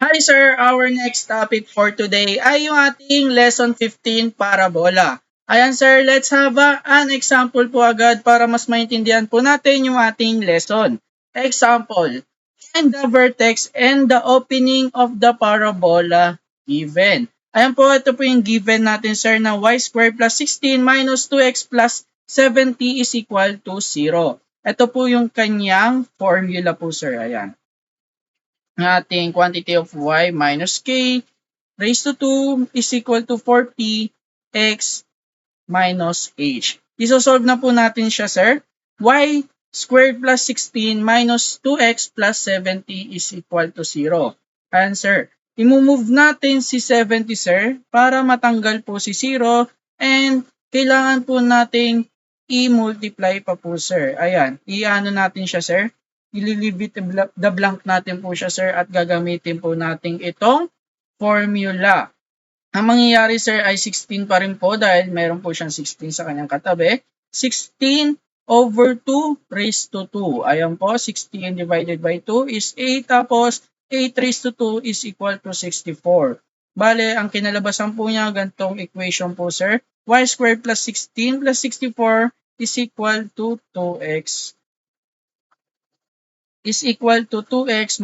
Hi sir, our next topic for today ay yung ating lesson 15 parabola. Ayan sir, let's have an example po agad para mas maintindihan po natin yung ating lesson. Example, and the vertex and the opening of the parabola given. Ayan po, ito po yung given natin sir na y squared plus 16 minus 2x plus 70 is equal to 0. Ito po yung kanyang formula po sir, ayan ng ating quantity of y minus k raised to 2 is equal to 4p x minus h. Isosolve na po natin siya, sir. Y squared plus 16 minus 2x plus 70 is equal to 0. Answer. I-move natin si 70, sir, para matanggal po si 0 and kailangan po nating i-multiply pa po, sir. Ayan, i-ano natin siya, sir. I-leave the blank natin po siya, sir, at gagamitin po natin itong formula. Ang mangyayari sir ay 16 pa rin po dahil meron po siyang 16 sa kanyang katabi. 16 over 2 raised to 2. Ayan po, 16 divided by 2 is 8. Tapos 8 raised to 2 is equal to 64. Bale, ang kinalabasan po niya, ganitong equation po sir. Y squared plus 16 plus 64 is equal to 2x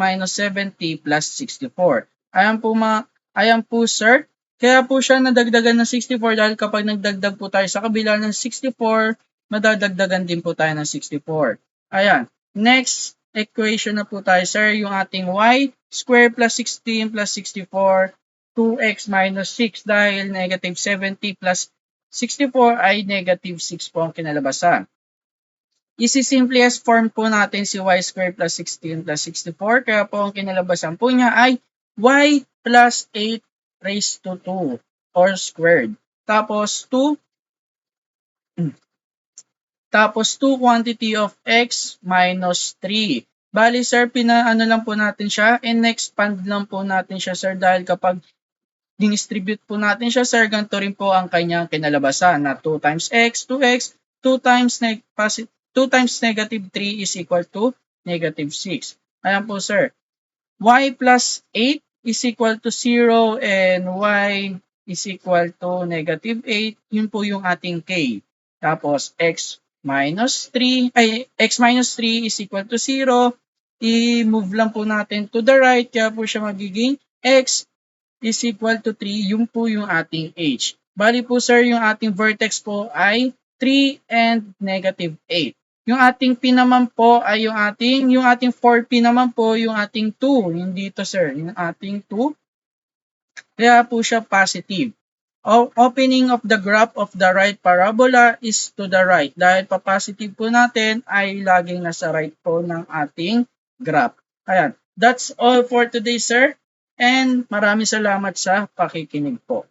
minus 70 plus 64. Ayan po sir. Kaya po siya nadagdagan ng 64 dahil kapag nagdagdag po tayo sa kabila ng 64, madadagdagan din po tayo ng 64. Ayan. Next equation na po tayo sir, yung ating y squared plus 16 plus 64, 2x minus 6 dahil negative 70 plus 64 ay negative 6 po ang kinalabasan. Isi-simplest form po natin si y squared plus 16 plus 64. Kaya po ang kinalabasan po niya ay y plus 8 raised to 2 or squared. Tapos 2 quantity of x minus 3. Bali sir, pinaano lang po natin siya, in-expand lang po natin siya sir dahil kapag dinistribute po natin siya sir, ganito rin po ang kanyang kinalabasan na 2 times x, 2x, 2 times negative 3 is equal to negative 6. Ayan po sir. Y plus 8 is equal to 0 and y is equal to negative 8. Yun po yung ating k. Tapos x minus 3 is equal to 0. I-move lang po natin to the right. Kaya po siya magiging x is equal to 3. Yun po yung ating h. Bali po sir, yung ating vertex po ay 3 and negative 8. Yung ating p naman po ay yung ating 4p naman po yung ating 2. Yung dito sir, yung ating 2. Kaya po siya positive. Opening of the graph of the right parabola is to the right. Dahil pa-positive po natin ay laging nasa right po ng ating graph. Ayan. That's all for today, sir. And maraming salamat sa pakikinig po.